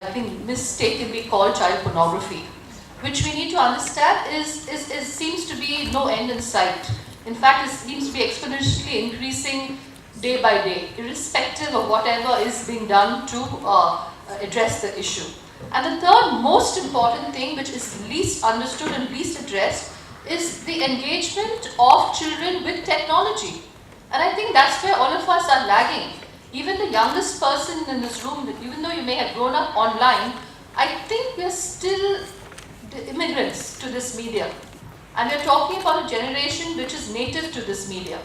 I think mistakenly called child pornography, which we need to understand seems to be no end in sight. In fact, it seems to be exponentially increasing day by day, irrespective of whatever is being done to address the issue. And the third most important thing, which is least understood and least addressed, is the engagement of children with technology. And I think that's where all of us are lagging. Even the youngest person in this room, even though you may have grown up online, I think we're still the immigrants to this media. And we're talking about a generation which is native to this media.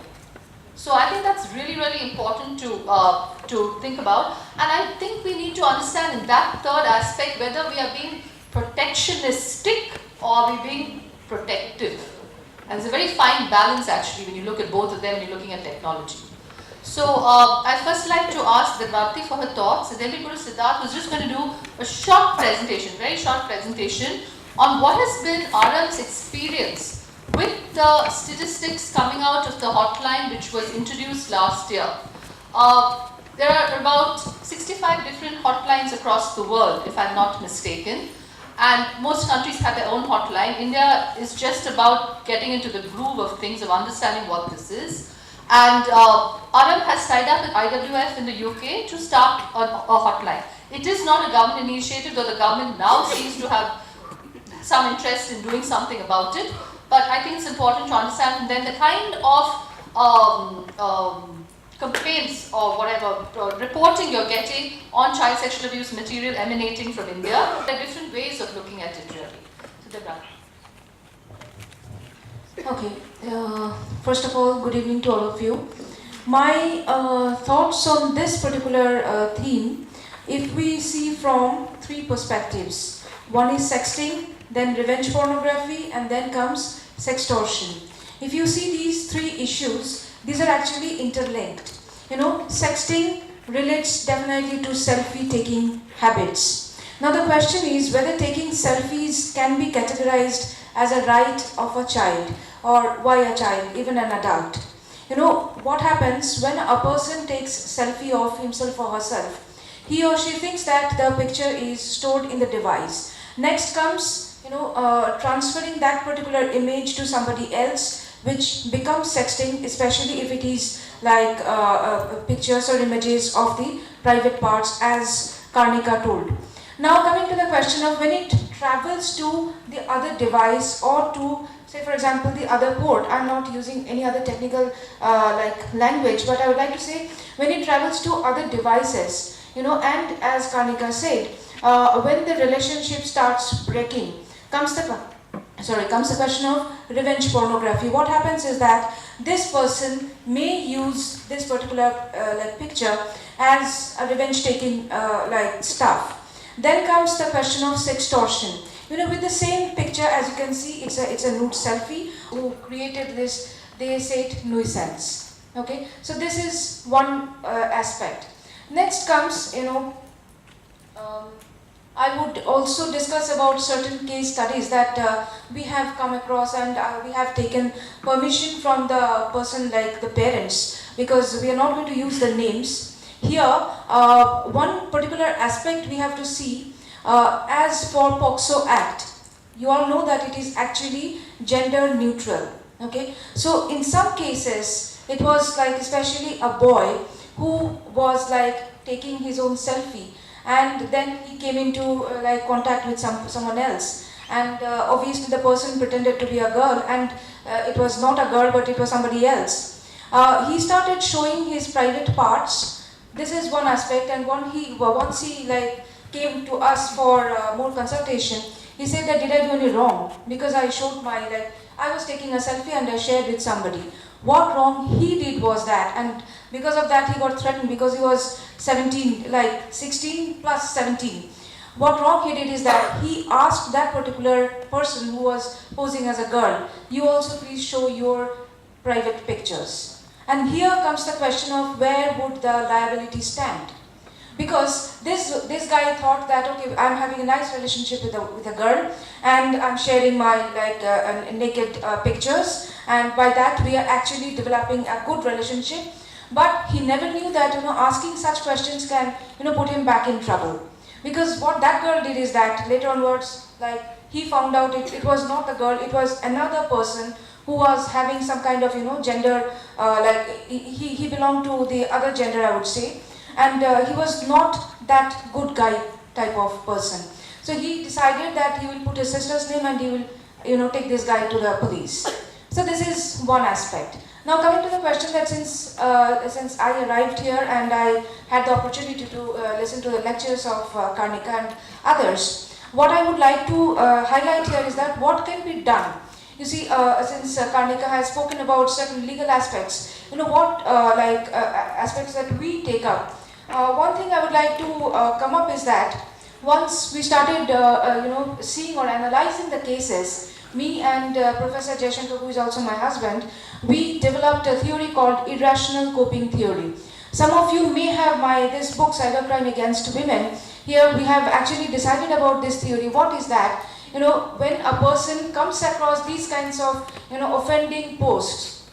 So I think that's really, really important to think about. And I think we need to understand in that third aspect whether we are being protectionistic or we're being protective. And it's a very fine balance actually when you look at both of them when you're looking at technology. So I'd first like to ask Debararti for her thoughts, and then we go to Siddharth, who's just going to do a short presentation, very short presentation, on what has been Aarambh's experience with the statistics coming out of the hotline which was introduced last year. There are about 65 different hotlines across the world, if I'm not mistaken, and most countries have their own hotline. India is just about getting into the groove of things, of understanding what this is. And Aarambh has tied up with IWF in the UK to start a hotline. It is not a government initiative, though the government now seems to have some interest in doing something about it. But I think it's important to understand, and then the kind of complaints or whatever reporting you're getting on child sexual abuse material emanating from India. There are different ways of looking at it really. So Okay, first of all, good evening to all of you. My thoughts on this particular theme, if we see from three perspectives. One is sexting, then revenge pornography, and then comes sextortion. If you see these three issues, these are actually interlinked. You know, sexting relates definitely to selfie taking habits. Now the question is whether taking selfies can be categorized as a right of a child, or why a child, even an adult. You know, what happens when a person takes selfie of himself or herself? He or she thinks that the picture is stored in the device. Next comes, transferring that particular image to somebody else, which becomes sexting, especially if it is like pictures or images of the private parts, as Karnika told. Now coming to the question of when it travels to the other device or to, say for example, the other port. I'm not using any other technical language, but I would like to say when it travels to other devices, and as Karnika said, when the relationship starts breaking, comes the question of revenge pornography. What happens is that this person may use this particular picture as a revenge taking stuff. Then comes the question of sextortion. With the same picture, as you can see, it's a nude selfie. Who created this? They say it nuisance. Okay, so this is one aspect. Next comes, I would also discuss about certain case studies that we have come across, and we have taken permission from the person, like the parents, because we are not going to use the names. Here, one particular aspect we have to see, as for POCSO Act, you all know that it is actually gender neutral. Okay, so in some cases, it was like especially a boy who was like taking his own selfie, and then he came into contact with someone else, and obviously the person pretended to be a girl, and it was not a girl, but it was somebody else. He started showing his private parts. This is one aspect, and once he came to us for more consultation, he said that did I do any wrong? Because I showed I was taking a selfie and I shared with somebody. What wrong he did was that, and because of that he got threatened because he was 17, 16 plus 17. What wrong he did is that he asked that particular person who was posing as a girl, you also please show your private pictures. And here comes the question of where would the liability stand? Because this guy thought that, okay, I'm having a nice relationship with a girl, and I'm sharing my naked pictures, and by that we are actually developing a good relationship. But he never knew that asking such questions can put him back in trouble. Because what that girl did is that later onwards, like he found out it was not the girl, it was another person who was having some kind of gender, like he belonged to the other gender, I would say, and he was not that good guy type of person. So he decided that he will put his sister's name and he will take this guy to the police. So this is one aspect. Now coming to the question that since I arrived here and I had the opportunity to listen to the lectures of Karnika and others, what I would like to highlight here is that what can be done. You see, since Karnika has spoken about certain legal aspects, what aspects that we take up. One thing I would like to come up is that once we started, seeing or analyzing the cases, me and Professor Jaishankar, who is also my husband, we developed a theory called irrational coping theory. Some of you may have this book, Cybercrime Against Women. Here we have actually decided about this theory. What is that? When a person comes across these kinds of, offending posts,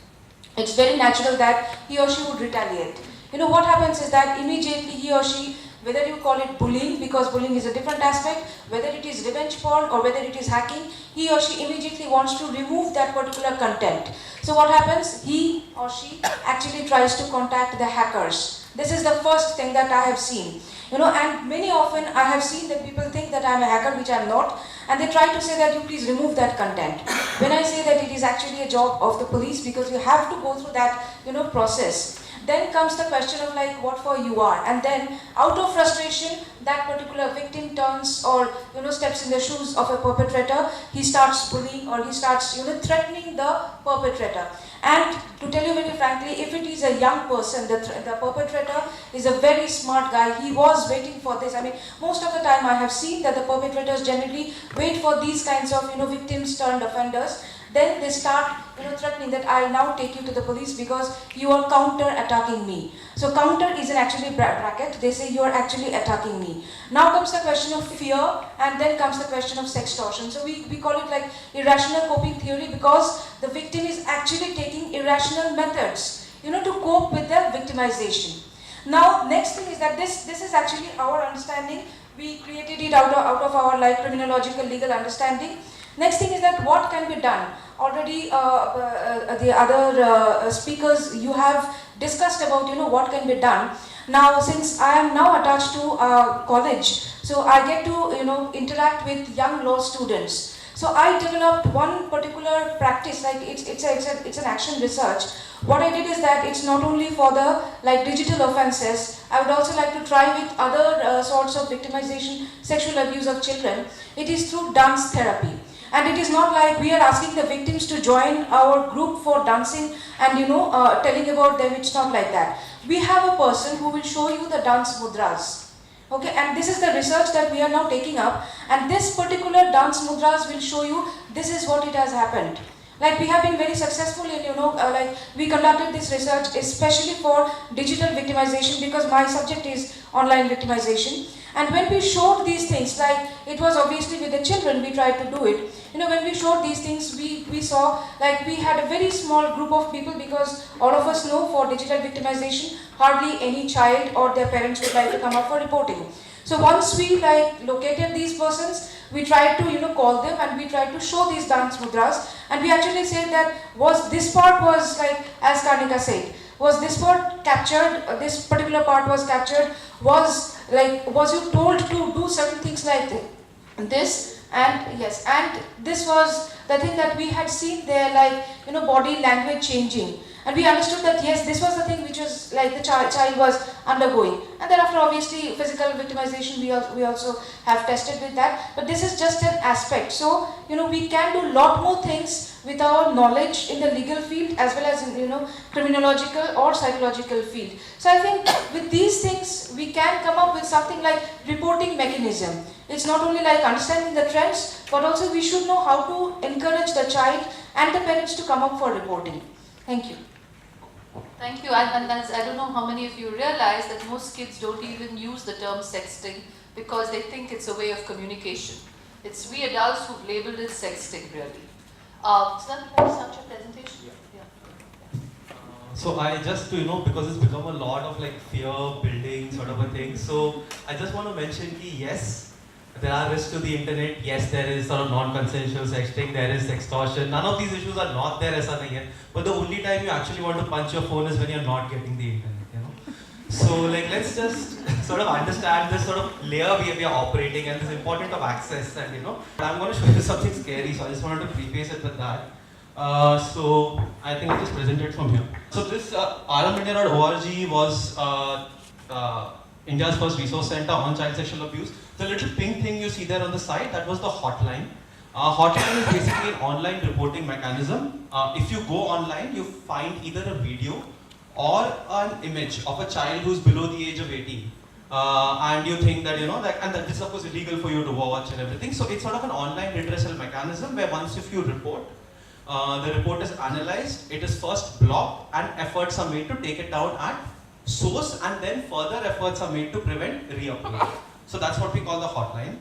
it's very natural that he or she would retaliate. What happens is that immediately he or she, whether you call it bullying, because bullying is a different aspect, whether it is revenge porn or whether it is hacking, he or she immediately wants to remove that particular content. So what happens? He or she actually tries to contact the hackers. This is the first thing that I have seen. And many often I have seen that people think that I am a hacker, which I am not, and they try to say that you please remove that content. When I say that it is actually a job of the police, because you have to go through that, process. Then comes the question of like what for you are, and then out of frustration that particular victim turns or steps in the shoes of a perpetrator. He starts bullying or he starts threatening the perpetrator. And to tell you very frankly, if it is a young person, the perpetrator is a very smart guy. He was waiting for this. I mean, most of the time I have seen that the perpetrators generally wait for these kinds of victims turned offenders. Then they start threatening that I'll now take you to the police because you are counter-attacking me. So counter is an actually bracket. They say you are actually attacking me. Now comes the question of fear, and then comes the question of sextortion. So we call it like irrational coping theory, because the victim is actually taking irrational methods to cope with the victimization. Now next thing is that this is actually our understanding. We created it out of our criminological legal understanding. Next thing is that what can be done. Already the other speakers, you have discussed about what can be done. Now since I am now attached to college, so I get to interact with young law students. So I developed one particular practice, like it's an action research. What I did is that it's not only for the digital offences. I would also like to try with other sorts of victimization, sexual abuse of children. It is through dance therapy. And it is not like we are asking the victims to join our group for dancing and telling about them. It's not like that. We have a person who will show you the dance mudras. Okay, and this is the research that we are now taking up. And this particular dance mudras will show you this is what it has happened. Like we have been very successful in, we conducted this research especially for digital victimization, because my subject is online victimization. And when we showed these things, like it was obviously with the children we tried to do it. When we showed these things, we saw like we had a very small group of people, because all of us know for digital victimization, hardly any child or their parents would like to come up for reporting. So once we located these persons, we tried to call them and we tried to show these dance mudras, and we actually said that this part was as Karnika said, was this part captured, this particular part was captured, was you told to do certain things like this, and yes, and this was the thing that we had seen there, body language changing. And we understood that yes, this was the thing which was the child was undergoing. And thereafter obviously physical victimization we also have tested with that. But this is just an aspect. So, we can do a lot more things with our knowledge in the legal field as well as in, criminological or psychological field. So I think with these things, we can come up with something like reporting mechanism. It's not only understanding the trends, but also we should know how to encourage the child and the parents to come up for reporting. Thank you. Thank you. And as I don't know how many of you realize that most kids don't even use the term sexting because they think it's a way of communication. It's we adults who've labeled it sexting, really. Siddharth, you want to start your presentation? Yeah. So I just, because it's become a lot of like fear building sort of a thing. So I just want to mention that yes, there are risks to the internet. Yes, there is sort of non-consensual sexting. There is extortion. None of these issues are not there, aisa nahi hai. But the only time you actually want to punch your phone is when you're not getting the internet. So like let's just sort of understand this sort of layer we are operating and this importance of access. And I'm going to show you something scary. So I just wanted to preface it with that. So I think I'll just present it from here. So this Aarambh.org was India's first resource center on child sexual abuse. The little pink thing you see there on the side, that was the hotline. Hotline is basically an online reporting mechanism. If you go online, you find either a video or an image of a child who's below the age of 18. And you think that, and that is of course illegal for you to watch and everything. So it's sort of an online redressal mechanism where once if you report, the report is analyzed, it is first blocked and efforts are made to take it down at source, and then further efforts are made to prevent re-upload. So that's what we call the hotline.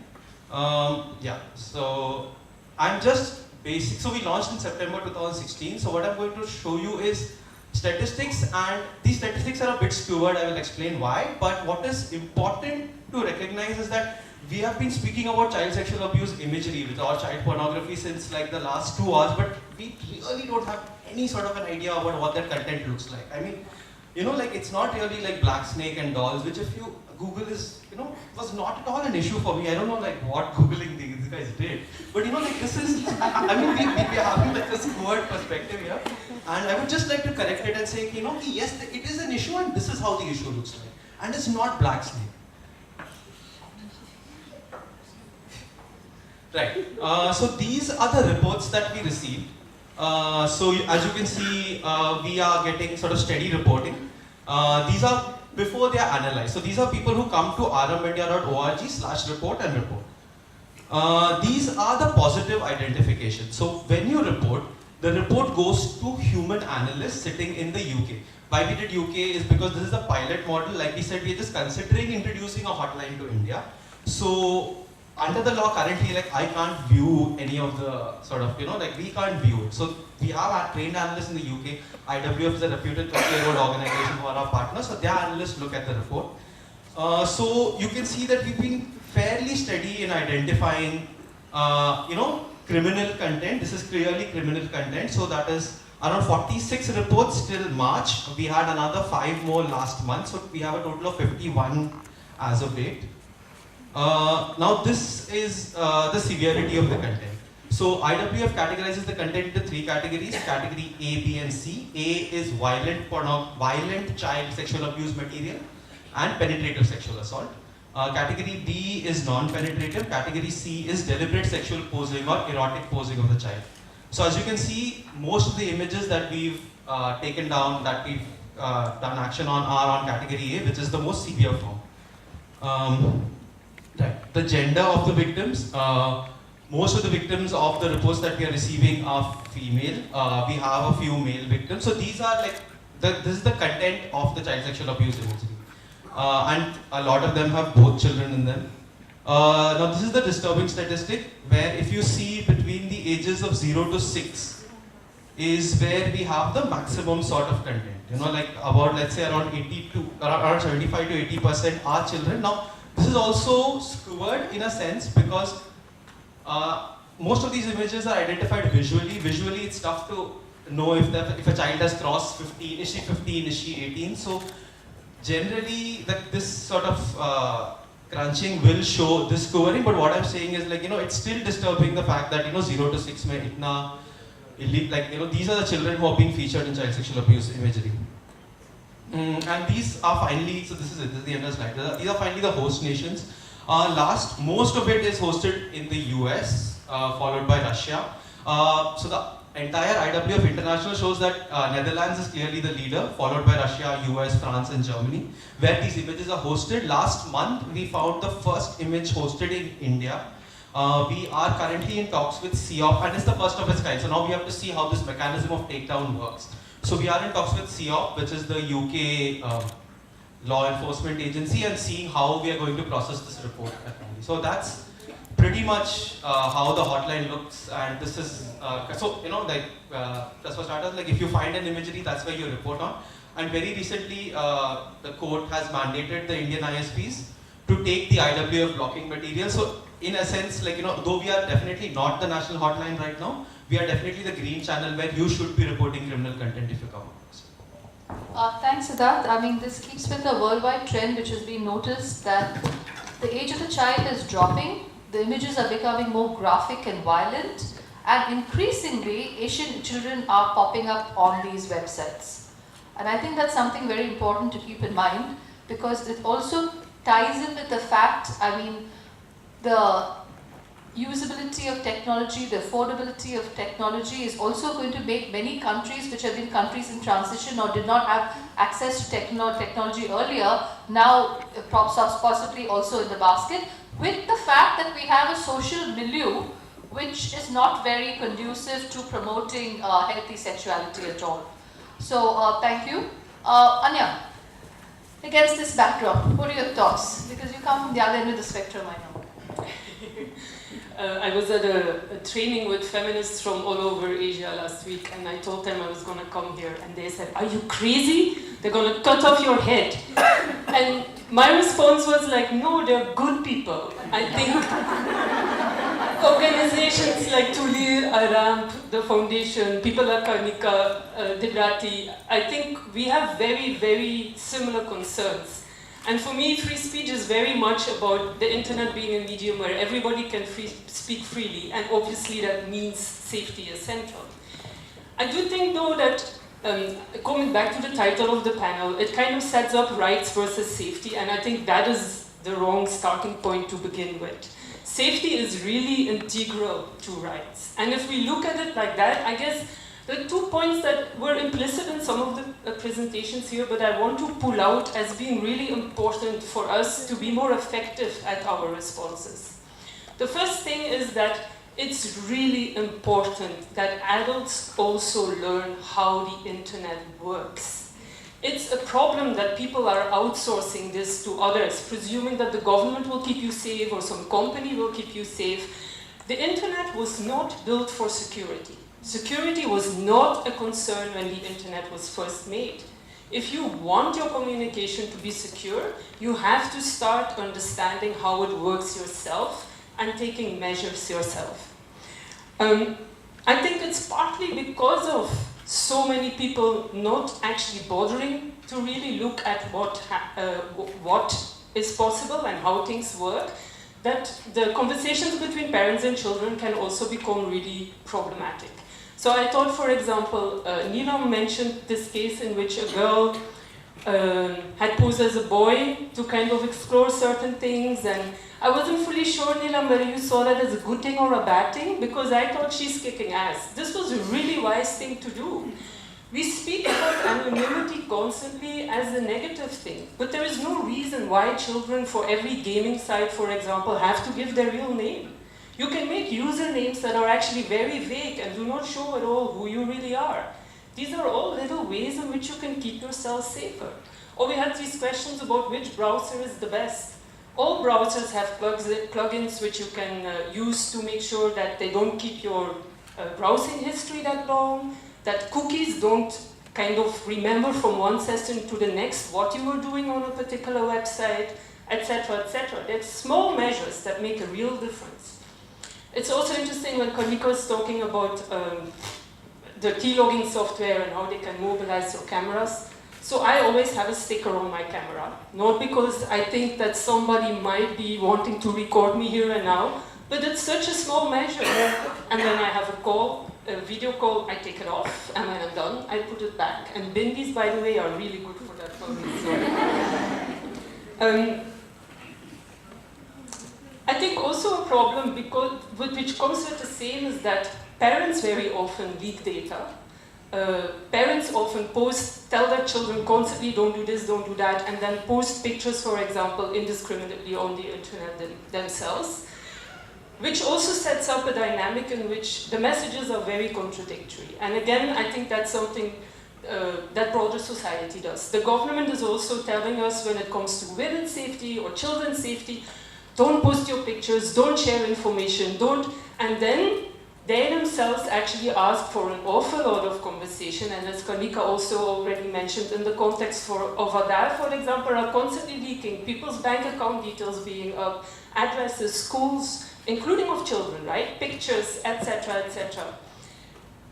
So I'm just basic. So we launched in September 2016. So what I'm going to show you is statistics, and these statistics are a bit skewed. I will explain why. But what is important to recognize is that we have been speaking about child sexual abuse imagery with our child pornography since like the last 2 hours, but we really don't have any sort of an idea about what that content looks like. I mean, like it's not really like Black Snake and dolls, which if you Google is, was not at all an issue for me. I don't know like what Googling these guys did, but like this is, I mean, we are having like this word perspective here, and I would just like to correct it and say, yes, it is an issue, and this is how the issue looks like, and it's not Black Snake. Right. So these are the reports that we received. So as you can see, we are getting sort of steady reporting. These are before they are analyzed. So these are people who come to aarambhindia.org/report and report. These are the positive identifications. So when you report, the report goes to human analysts sitting in the UK. Why we did UK is because this is a pilot model. Like we said, we are just considering introducing a hotline to India. So under the law currently, like I can't view any of the sort of, like we can't view it. So we have trained analysts in the UK. IWF is a reputed 20-year-old organization who are our partners. So their analysts look at the report. So you can see that we've been fairly steady in identifying, criminal content. This is clearly criminal content. So that is around 46 reports till March. We had another 5 more last month. So we have a total of 51 as of date. Now this is the severity of the content. So IWF categorizes the content into 3 categories, category A, B and C. A is violent child sexual abuse material and penetrative sexual assault. Category B is non-penetrative, category C is deliberate sexual posing or erotic posing of the child. So as you can see, most of the images that we've taken down, that we've done action on are on category A, which is the most severe form. Right. The gender of the victims. Most of the victims of the reports that we are receiving are female. We have a few male victims. So these are like, this is the content of the child sexual abuse imagery. And a lot of them have both children in them. Now this is the disturbing statistic where if you see between the ages of 0 to 6 is where we have the maximum sort of content. Like about, let's say around 75 to 80% are children. Now, this is also skewed in a sense because most of these images are identified visually. Visually, it's tough to know if a child has crossed 15, is she 15, is she 18? So generally, this sort of crunching will show this skewering. But what I'm saying is, like, it's still disturbing the fact that 0 to 6 mein itna elite, like, these are the children who are being featured in child sexual abuse imagery. And these are finally, so this is it, this is the end of the slide. These are finally the host nations. Most of it is hosted in the US, followed by Russia. So the entire IWF International shows that Netherlands is clearly the leader, followed by Russia, US, France, and Germany, where these images are hosted. Last month, we found the first image hosted in India. We are currently in talks with CEOP, and it's the first of its kind. So now we have to see how this mechanism of takedown works. So we are in talks with CEOP, which is the UK law enforcement agency, and seeing how we are going to process this report. So that's pretty much how the hotline looks, and this is, so, you know, like, just for starters, like if you find an imagery, that's where you report on. And very recently, the court has mandated the Indian ISPs to take the IWF blocking material. So in a sense, like, you know, though we are definitely not the national hotline right now, we are definitely the green channel where you should be reporting criminal content if you come across. Thanks, Siddharth. I mean, this keeps with a worldwide trend which has been noticed that the age of the child is dropping, the images are becoming more graphic and violent, and increasingly Asian children are popping up on these websites. And I think that's something very important to keep in mind, because it also ties in with the fact, I mean, the usability of technology, the affordability of technology is also going to make many countries which have been countries in transition or did not have access to technology earlier, now props up possibly also in the basket, with the fact that we have a social milieu which is not very conducive to promoting healthy sexuality at all. So thank you. Anja, against this backdrop, what are your thoughts? Because you come from the other end of the spectrum, I know. I was at a training with feminists from all over Asia last week, and I told them I was going to come here, and they said, "Are you crazy? They're going to cut off your head." And my response was like, "No, they're good people." I think organizations like TULIR, Aarambh, the foundation, Pillai, Debararti, I think we have very, very similar concerns. And for me, free speech is very much about the internet being a medium where everybody can speak freely, and obviously that means safety is central. I do think though that, coming back to the title of the panel, it kind of sets up rights versus safety, and I think that is the wrong starting point to begin with. Safety is really integral to rights. And if we look at it like that, I guess there are 2 points that were implicit in some of the presentations here, but I want to pull out as being really important for us to be more effective at our responses. The first thing is that it's really important that adults also learn how the internet works. It's a problem that people are outsourcing this to others, presuming that the government will keep you safe or some company will keep you safe. The internet was not built for security. Security was not a concern when the internet was first made. If you want your communication to be secure, you have to start understanding how it works yourself and taking measures yourself. I think it's partly because of so many people not actually bothering to really look at what is possible and how things work, that the conversations between parents and children can also become really problematic. So I thought, for example, Neelam mentioned this case in which a girl had posed as a boy to kind of explore certain things, and I wasn't fully sure, Neelam, whether you saw that as a good thing or a bad thing, because I thought she's kicking ass. This was a really wise thing to do. We speak about anonymity constantly as a negative thing, but there is no reason why children, for every gaming site, for example, have to give their real name. You can make usernames that are actually very vague and do not show at all who you really are. These are all little ways in which you can keep yourself safer. Or we had these questions about which browser is the best. All browsers have plugins which you can use to make sure that they don't keep your browsing history that long, that cookies don't kind of remember from one session to the next what you were doing on a particular website, etc., etc. There's small measures that make a real difference. It's also interesting when Kanika is talking about the keylogging software and how they can mobilize your cameras. So I always have a sticker on my camera, not because I think that somebody might be wanting to record me here and now, but it's such a small measure. And when I have a video call, I take it off, and when I'm done, I put it back. And bindis, by the way, are really good for that for me. So. I think also a problem which comes with the same is that parents very often leak data. Parents often tell their children constantly, don't do this, don't do that, and then post pictures, for example, indiscriminately on the internet themselves, which also sets up a dynamic in which the messages are very contradictory. And again, I think that's something that broader society does. The government is also telling us when it comes to women's safety or children's safety, don't post your pictures, don't share information, and then they themselves actually ask for an awful lot of conversation, and as Kanika also already mentioned, in the context of Adar, for example, are constantly leaking people's bank account details being up, addresses, schools, including of children, right? Pictures, etc., etc.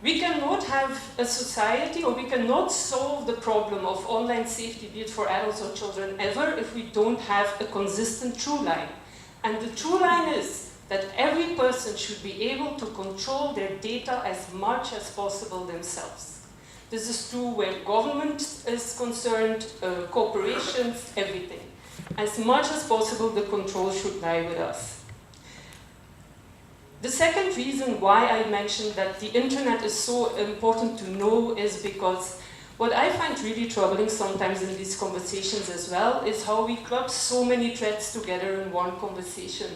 We cannot have a society, or we cannot solve the problem of online safety, be it for adults or children, ever if we don't have a consistent true line. And the true line is that every person should be able to control their data as much as possible themselves. This is true where government is concerned, corporations, everything. As much as possible, the control should lie with us. The second reason why I mentioned that the internet is so important to know is because what I find really troubling sometimes in these conversations as well is how we club so many threads together in one conversation.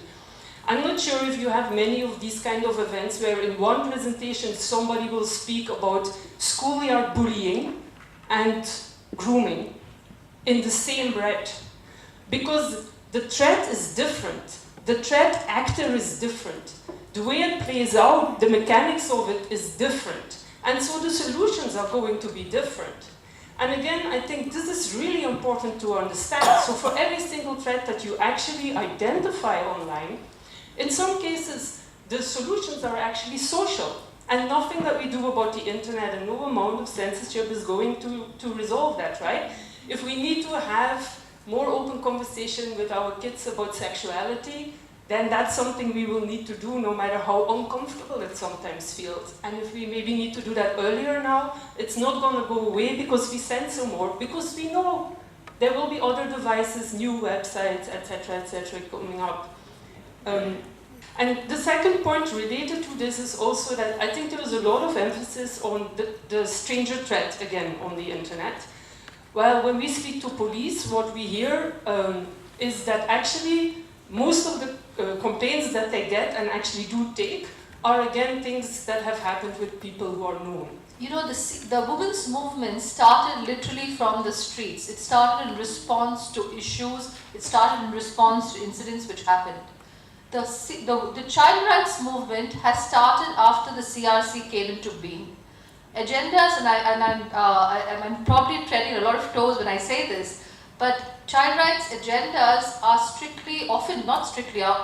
I'm not sure if you have many of these kind of events where in one presentation somebody will speak about schoolyard bullying and grooming in the same breath. Because the threat is different. The threat actor is different. The way it plays out, the mechanics of it is different. And so the solutions are going to be different. And again, I think this is really important to understand. So for every single threat that you actually identify online, in some cases, the solutions are actually social. And nothing that we do about the internet and no amount of censorship is going to resolve that, right? If we need to have more open conversation with our kids about sexuality, then that's something we will need to do no matter how uncomfortable it sometimes feels. And if we maybe need to do that earlier now, it's not going to go away because we censor more, because we know there will be other devices, new websites, etc., coming up. And the second point related to this is also that I think there is a lot of emphasis on the stranger threat, again, on the internet. Well, when we speak to police, what we hear is that actually most of the complaints that they get and actually do take are again things that have happened with people who are known. You know, the women's movement started literally from the streets. It started in response to issues. It started in response to incidents which happened. The child rights movement has started after the CRC came into being. Agendas, and I'm probably treading a lot of toes when I say this, but child rights agendas are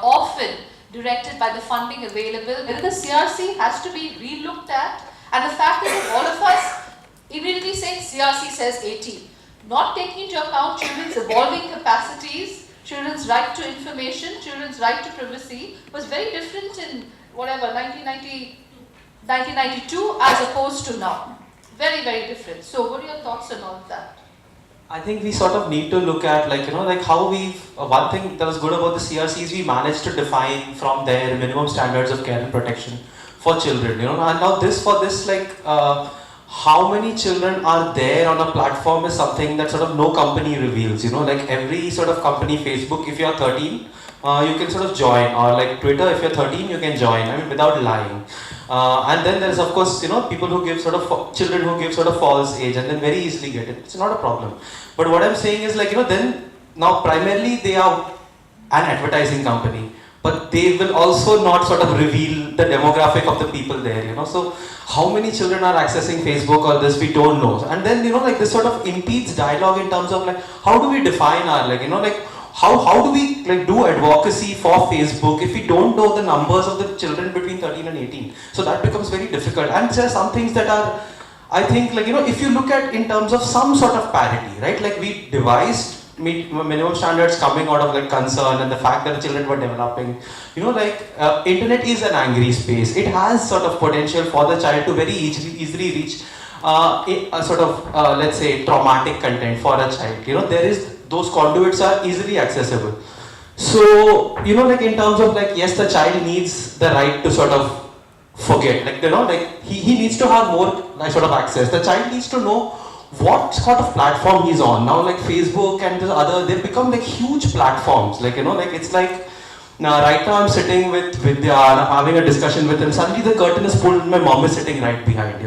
often directed by the funding available. Whether the CRC has to be relooked at, and the fact that all of us immediately saying CRC says 80, not taking into account children's evolving capacities, children's right to information, children's right to privacy was very different in 1992 as opposed to now. Very, very different. So what are your thoughts on all of that? I think we sort of need to look at how we've, one thing that was good about the CRC is we managed to define from there minimum standards of care and protection for children, and now how many children are there on a platform is something that sort of no company reveals, like every sort of company, Facebook, if you're 13, you can sort of join, or like Twitter, if you're 13, you can join, without lying. And then there's of course, people who give children who give sort of false age and then very easily get it. It's not a problem. But what I'm saying is then, now primarily they are an advertising company, but they will also not sort of reveal the demographic of the people there, So how many children are accessing Facebook or this, we don't know. And then, this sort of impedes dialogue in terms of how do we define our, how do we do advocacy for Facebook if we don't know the numbers of the children between 13 and 18? So that becomes very difficult. And there are some things that are, I think, if you look at in terms of some sort of parity, right? We devised minimum standards coming out of concern and the fact that the children were developing. Internet is an angry space. It has sort of potential for the child to very easily reach a sort of, let's say, traumatic content for a child. Those conduits are easily accessible. So, in terms of yes, the child needs the right to sort of forget. He needs to have more sort of access. The child needs to know what sort of platform he's on. Now Facebook and the other, they've become huge platforms. It's right now I'm sitting with Vidya and I'm having a discussion with him. Suddenly the curtain is pulled and my mom is sitting right behind,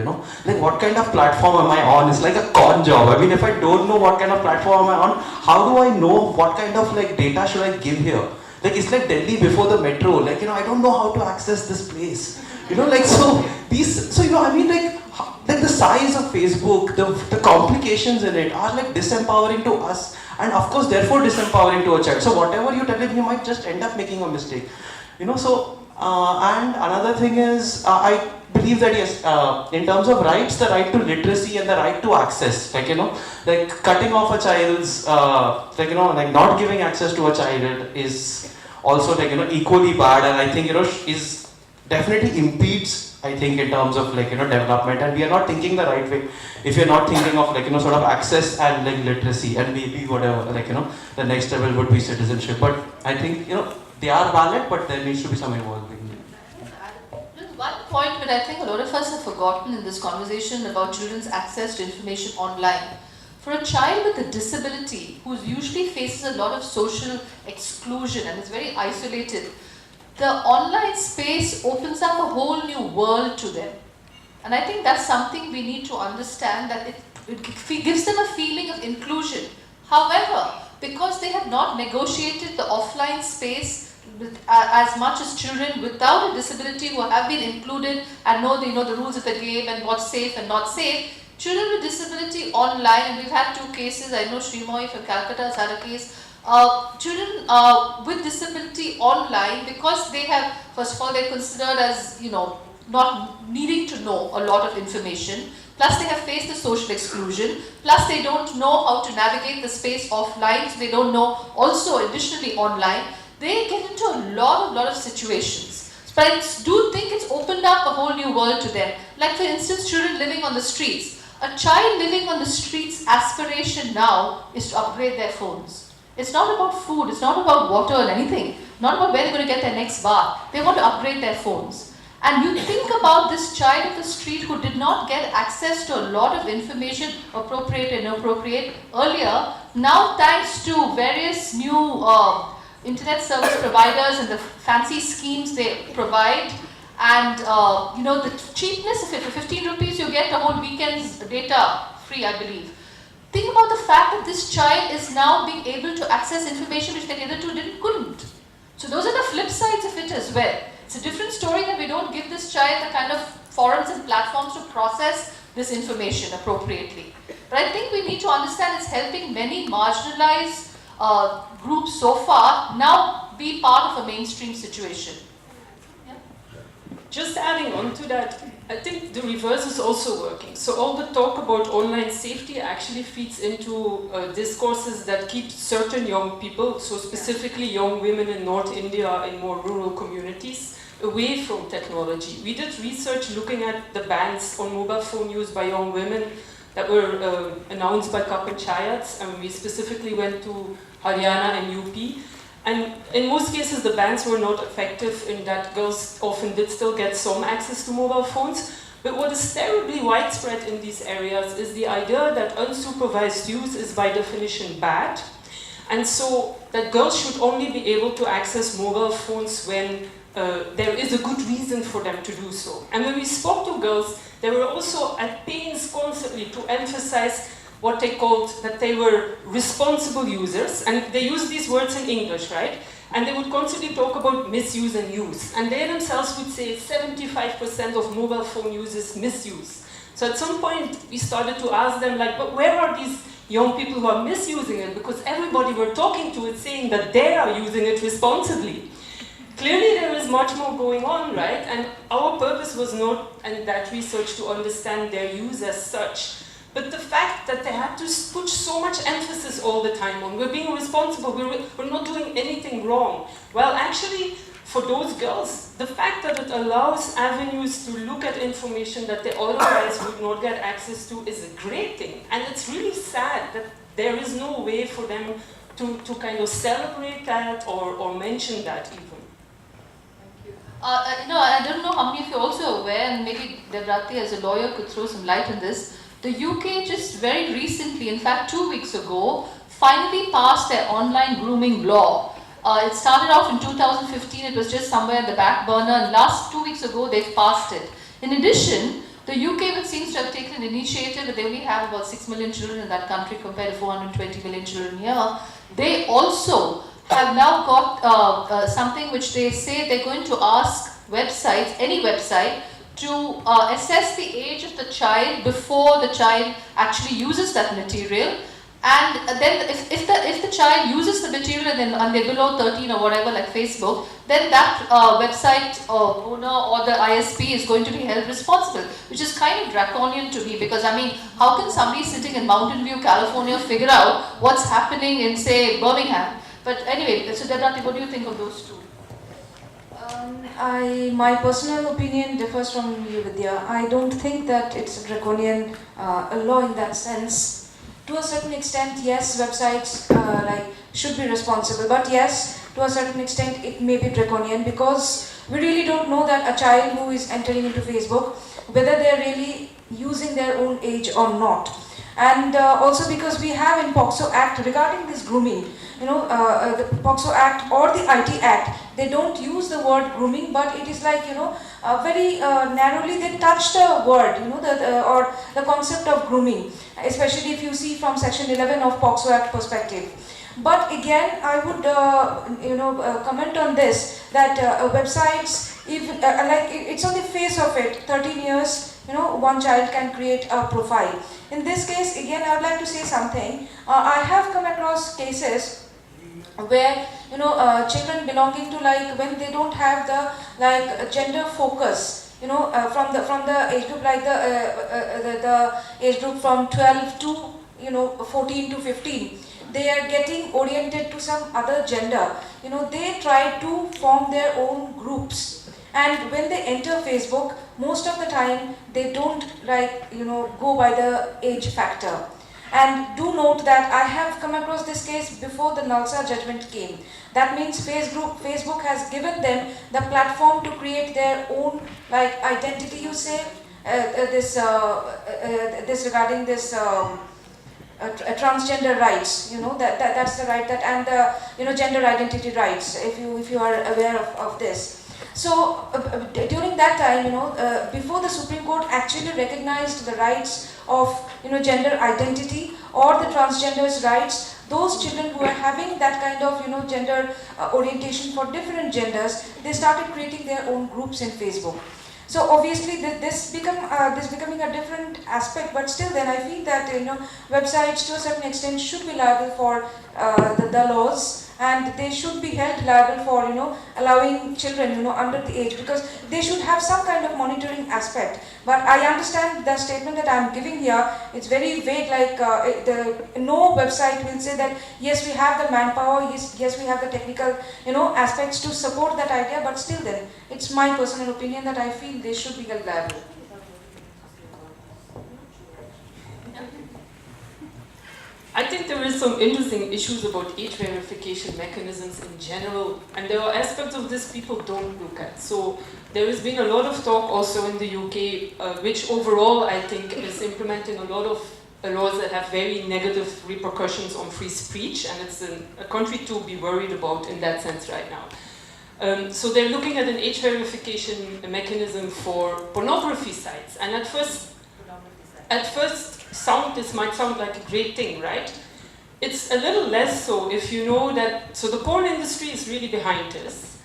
what kind of platform am I on? It's like a con job. If I don't know what kind of platform am I on, how do I know what kind of data should I give here? Like it's like Delhi before the metro. Like, I don't know how to access this place. Like so I mean like the size of Facebook, the complications in it are like disempowering to us, and of course therefore disempowering to a child. So whatever you tell him, he might just end up making a mistake. So and another thing is I believe that yes, in terms of rights, the right to literacy and the right to access, like cutting off a child's like not giving access to a child is also like equally bad, and I think is definitely impedes, I think, in terms of like development, and we are not thinking the right way if you're not thinking of like sort of access and like literacy, and maybe whatever like the next level would be citizenship. But I think they are valid, but there needs to be some involvement. There's one point that I think a lot of us have forgotten in this conversation about children's access to information online. For a child with a disability who usually faces a lot of social exclusion and is very isolated, the online space opens up a whole new world to them. And I think that's something we need to understand, that it gives them a feeling of inclusion. However, because they have not negotiated the offline space with, as much as children without a disability who have been included and know the rules of the game and what's safe and not safe, children with disability online, and we've had 2 cases, I know Srimoy from Calcutta has had a case, children with disability online, because they have, first of all, they're considered as, not needing to know a lot of information, plus they have faced the social exclusion, plus they don't know how to navigate the space offline, so they don't know also additionally online, they get into a lot of situations. But I do think it's opened up a whole new world to them. Like for instance, children living on the streets. A child living on the streets' aspiration now is to upgrade their phones. It's not about food, it's not about water or anything, not about where they're going to get their next bath. They want to upgrade their phones. And you think about this child of the street who did not get access to a lot of information, appropriate and inappropriate, earlier. Now thanks to various new internet service providers and the fancy schemes they provide, and the cheapness of it, for 15 rupees you get a whole weekend's data free, I believe. Think about the fact that this child is now being able to access information which they hitherto couldn't. So those are the flip sides of it as well. It's a different story that we don't give this child the kind of forums and platforms to process this information appropriately. But I think we need to understand it's helping many marginalized groups so far now be part of a mainstream situation. Just adding on to that, I think the reverse is also working. So all the talk about online safety actually feeds into discourses that keep certain young people, so specifically young women in North India in more rural communities, away from technology. We did research looking at the bans on mobile phone use by young women that were announced by Kap Panchayats, and we specifically went to Haryana and UP. And in most cases, the bans were not effective in that girls often did still get some access to mobile phones. But what is terribly widespread in these areas is the idea that unsupervised use is by definition bad. And so that girls should only be able to access mobile phones when there is a good reason for them to do so. And when we spoke to girls, they were also at pains constantly to emphasize what they called that they were responsible users, and they use these words in English, right? And they would constantly talk about misuse and use. And they themselves would say 75% of mobile phone use is misuse. So at some point, we started to ask them, like, but where are these young people who are misusing it? Because everybody we're talking to is saying that they are using it responsibly. Clearly there is much more going on, right? And our purpose was not in that research to understand their use as such, but the fact that they had to put so much emphasis all the time on, we're being responsible, we're not doing anything wrong. Well, actually, for those girls, the fact that it allows avenues to look at information that they otherwise would not get access to is a great thing. And it's really sad that there is no way for them to kind of celebrate that or mention that even. I don't know how many of you are also aware, and maybe Debararti as a lawyer could throw some light on this. The UK just very recently, in fact 2 weeks ago, finally passed their online grooming law. It started off in 2015, it was just somewhere in the back burner, and last 2 weeks ago they've passed it. In addition, the UK, which seems to have taken an initiative, but they only have about 6 million children in that country compared to 420 million children here, they also have now got something which they say they're going to ask websites, any website, to assess the age of the child before the child actually uses that material. And then if the child uses the material and they're below 13 or whatever, like Facebook, then that website owner or the ISP is going to be held responsible, which is kind of draconian to me, because I mean, how can somebody sitting in Mountain View, California figure out what's happening in, say, Birmingham? But anyway, so Debararti, what do you think of those two? My personal opinion differs from you, Vidya. I don't think that it's a draconian law in that sense. To a certain extent, yes, websites should be responsible, but yes, to a certain extent, it may be draconian, because we really don't know that a child who is entering into Facebook, whether they're really using their own age or not. And also because we have in POCSO Act regarding this grooming, the POCSO Act or the IT Act, they don't use the word grooming, but it is like, very narrowly they touch the word, or the concept of grooming, especially if you see from section 11 of POCSO Act perspective. But again, I would, comment on this, that websites, even it's on the face of it, 13 years, one child can create a profile. In this case, again, I would like to say something. I have come across cases where, children belonging to when they don't have the gender focus, from the age group, the age group from 12 to 14 to 15. They are getting oriented to some other gender. They try to form their own groups. And when they enter Facebook, most of the time they don't go by the age factor. And do note that I have come across this case before the NALSA judgment came. That means Facebook has given them the platform to create their own identity, you say, this regarding this transgender rights, that's the right, that, and the gender identity rights, if you are aware of this. So during that time, before the Supreme Court actually recognized the rights of gender identity or the transgenders' rights, those children who are having that kind of gender orientation for different genders, they started creating their own groups in Facebook. So obviously this becoming a different aspect, but still then I feel that websites to a certain extent should be liable for the laws, and they should be held liable for allowing children under the age, because they should have some kind of monitoring aspect. But I understand the statement that I am giving here, it's very vague, no website will say that yes, we have the manpower, yes we have the technical aspects to support that idea, but still then it's my personal opinion that I feel they should be held liable. I think there is some interesting issues about age verification mechanisms in general, and there are aspects of this people don't look at. So there has been a lot of talk also in the UK, which overall I think is implementing a lot of laws that have very negative repercussions on free speech, and it's a country to be worried about in that sense right now. So they're looking at an age verification mechanism for pornography sites, and at first this might sound like a great thing, right? It's a little less so if you know that, so the porn industry is really behind this,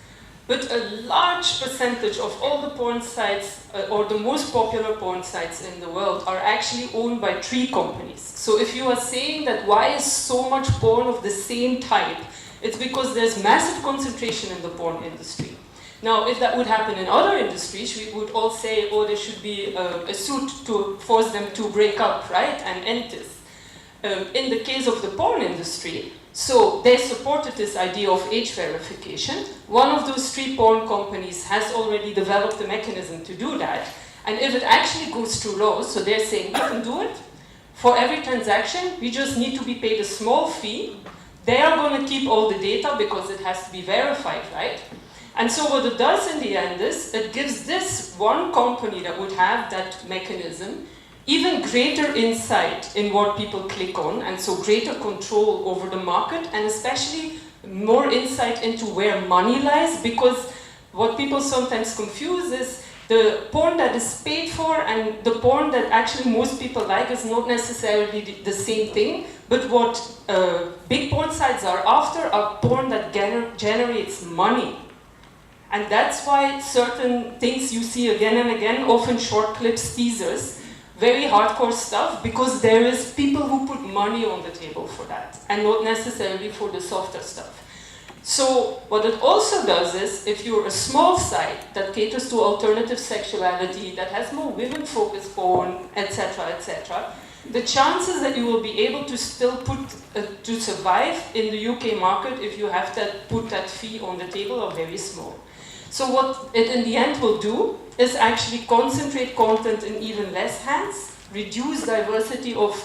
but a large percentage of all the porn sites, or the most popular porn sites in the world, are actually owned by 3 companies. So if you are saying that why is so much porn of the same type, it's because there's massive concentration in the porn industry. Now, if that would happen in other industries, we would all say, oh, there should be a suit to force them to break up, right, and end this. In the case of the porn industry, so they supported this idea of age verification. One of those 3 porn companies has already developed a mechanism to do that. And if it actually goes through laws, so they're saying we can do it. For every transaction, we just need to be paid a small fee. They are going to keep all the data because it has to be verified, right? And so what it does in the end is, it gives this one company that would have that mechanism even greater insight in what people click on, and so greater control over the market, and especially more insight into where money lies, because what people sometimes confuse is The porn that is paid for and the porn that actually most people like is not necessarily the same thing, but what big porn sites are after are porn that generates money. And that's why certain things you see again and again, often short clips, teasers, very hardcore stuff, because there is people who put money on the table for that, and not necessarily for the softer stuff. So what it also does is, if you're a small site that caters to alternative sexuality, that has more women-focused porn, etc., etc., the chances that you will be able to still to survive in the UK market if you have to put that fee on the table are very small. So what it in the end will do is actually concentrate content in even less hands, reduce diversity of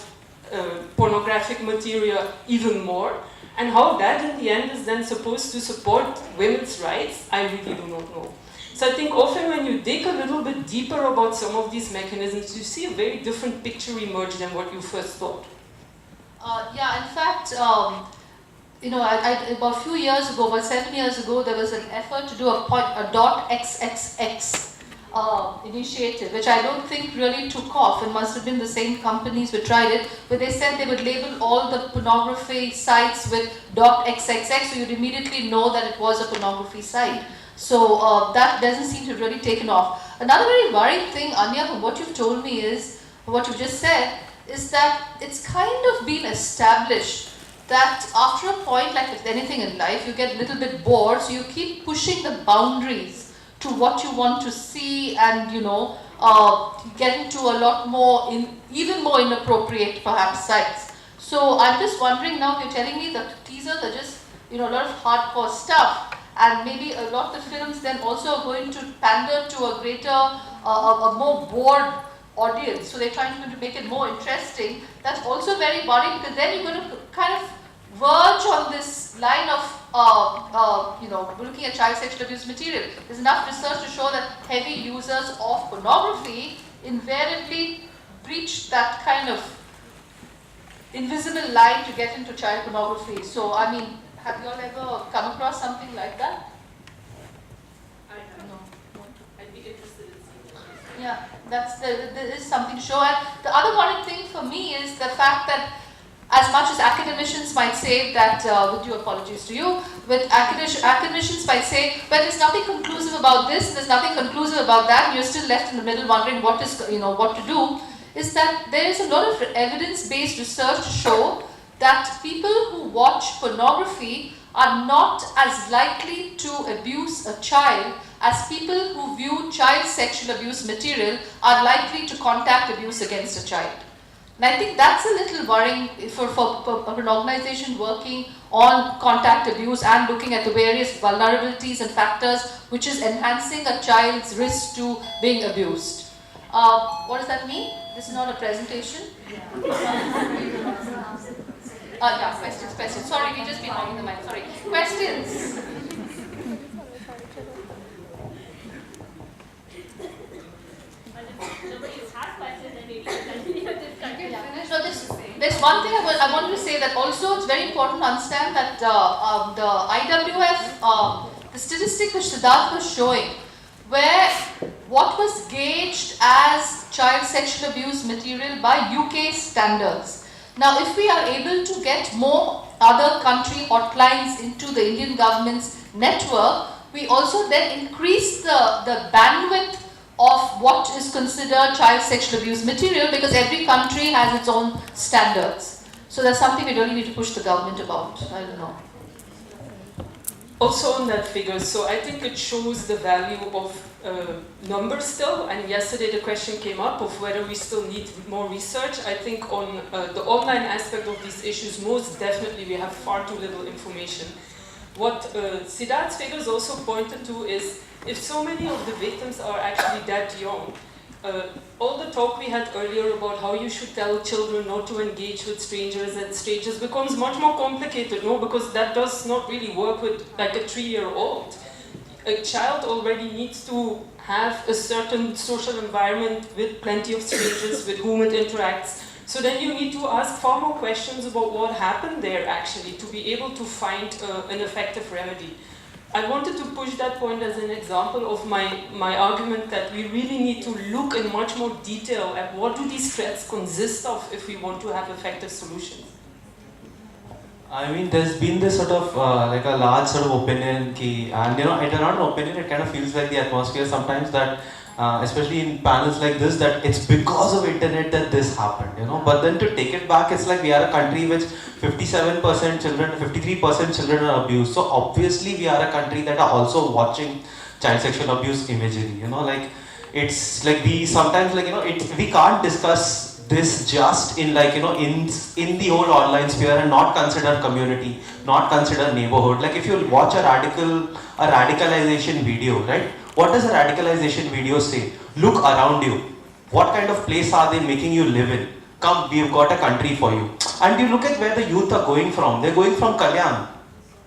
pornographic material even more, and how that in the end is then supposed to support women's rights, I really do not know. So I think often when you dig a little bit deeper about some of these mechanisms, you see a very different picture emerge than what you first thought. Yeah, in fact, about a few years ago, about 7 years ago, there was an effort to do a .xxx initiative, which I don't think really took off. It must have been the same companies who tried it, but they said they would label all the pornography sites with .xxx, so you'd immediately know that it was a pornography site. So that doesn't seem to have really taken off. Another very worrying thing, Anja, from what you've told me is, what you just said, is that it's kind of been established that after a point, like with anything in life, you get a little bit bored, so you keep pushing the boundaries to what you want to see, and get into a lot more, even more inappropriate perhaps sites. So I'm just wondering now, you're telling me that teasers are just a lot of hardcore stuff, and maybe a lot of the films then also are going to pander to a greater, a more bored audience. So they're trying to make it more interesting. That's also very worrying, because then you're going to kind of verge on this line of looking at child sexual abuse material. There's enough research to show that heavy users of pornography invariably breach that kind of invisible line to get into child pornography. So, I mean, have you all ever come across something like that? I don't know. I'd be interested in seeing that. Yeah, there is something to show. And the other worrying thing for me is the fact that, as much as academicians might say that, with due apologies to you, but academicians might say, well, there's nothing conclusive about this, there's nothing conclusive about that, and you're still left in the middle wondering what to do, is that there is a lot of evidence-based research to show that people who watch pornography are not as likely to abuse a child as people who view child sexual abuse material are likely to contact abuse against a child. And I think that's a little worrying for an organization working on contact abuse and looking at the various vulnerabilities and factors which is enhancing a child's risk to being abused. What does that mean? This is not a presentation? Yeah, questions. Sorry, we've just been holding the mic. Sorry. Questions? There's one thing I wanted to say, that also it's very important to understand that the IWF, the statistic which Siddharth was showing, where what was gauged as child sexual abuse material by UK standards. Now, if we are able to get more other country hotlines into the Indian government's network, we also then increase the bandwidth of what is considered child sexual abuse material, because every country has its own standards. So that's something we really need to push the government about. I don't know. Also on that figure, so I think it shows the value of numbers still, and yesterday the question came up of whether we still need more research. I think on the online aspect of these issues, most definitely we have far too little information. What Siddharth's figures also pointed to is, if so many of the victims are actually that young, all the talk we had earlier about how you should tell children not to engage with strangers at stages becomes much more complicated, no? Because that does not really work with like a 3-year-old. A child already needs to have a certain social environment with plenty of strangers with whom it interacts. So then you need to ask far more questions about what happened there actually to be able to find an effective remedy. I wanted to push that point as an example of my argument that we really need to look in much more detail at what do these threats consist of if we want to have effective solutions. I mean, there's been this sort of like a large sort of opinion, and you know, it's not an opinion, it kind of feels like the atmosphere sometimes that, especially in panels like this, that it's because of internet that this happened, you know. But then to take it back, it's like we are a country which 57% children, 53% children are abused. So obviously we are a country that are also watching child sexual abuse imagery, you know, like it's like we sometimes like, you know, we can't discuss this just in like, you know, in the whole online sphere and not consider community, not consider neighborhood. Like if you watch a radicalization video, right? What does a radicalization video say? Look around you. What kind of place are they making you live in? Come, we've got a country for you. And you look at where the youth are going from. They're going from Kalyan,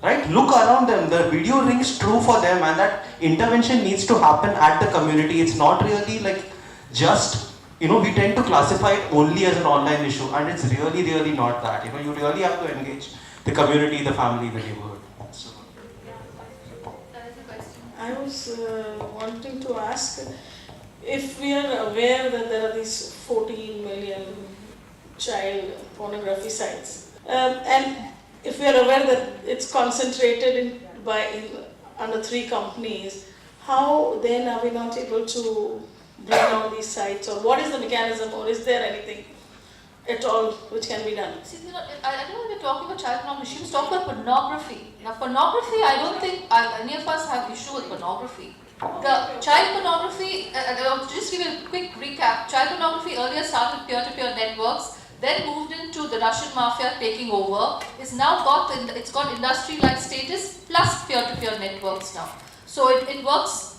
right? Look around them. The video rings true for them, and that intervention needs to happen at the community. It's not really like just, you know, we tend to classify it only as an online issue, and it's really, really not that. You know, you really have to engage the community, the family, the neighborhood. So. I was wanting to ask if we are aware that there are these 14 million child pornography sites, and if we are aware that it's concentrated under 3 companies, how then are we not able to bring down these sites, or what is the mechanism, or is there anything at all which can be done? See, you know, I don't know if you're talking about child pornography. She was talking about pornography. Now, pornography, I don't think any of us have issue with pornography. The child pornography, just give you a quick recap. Child pornography earlier started with peer-to-peer networks, then moved into the Russian mafia taking over. It's now got industry-like status plus peer-to-peer networks now. So it works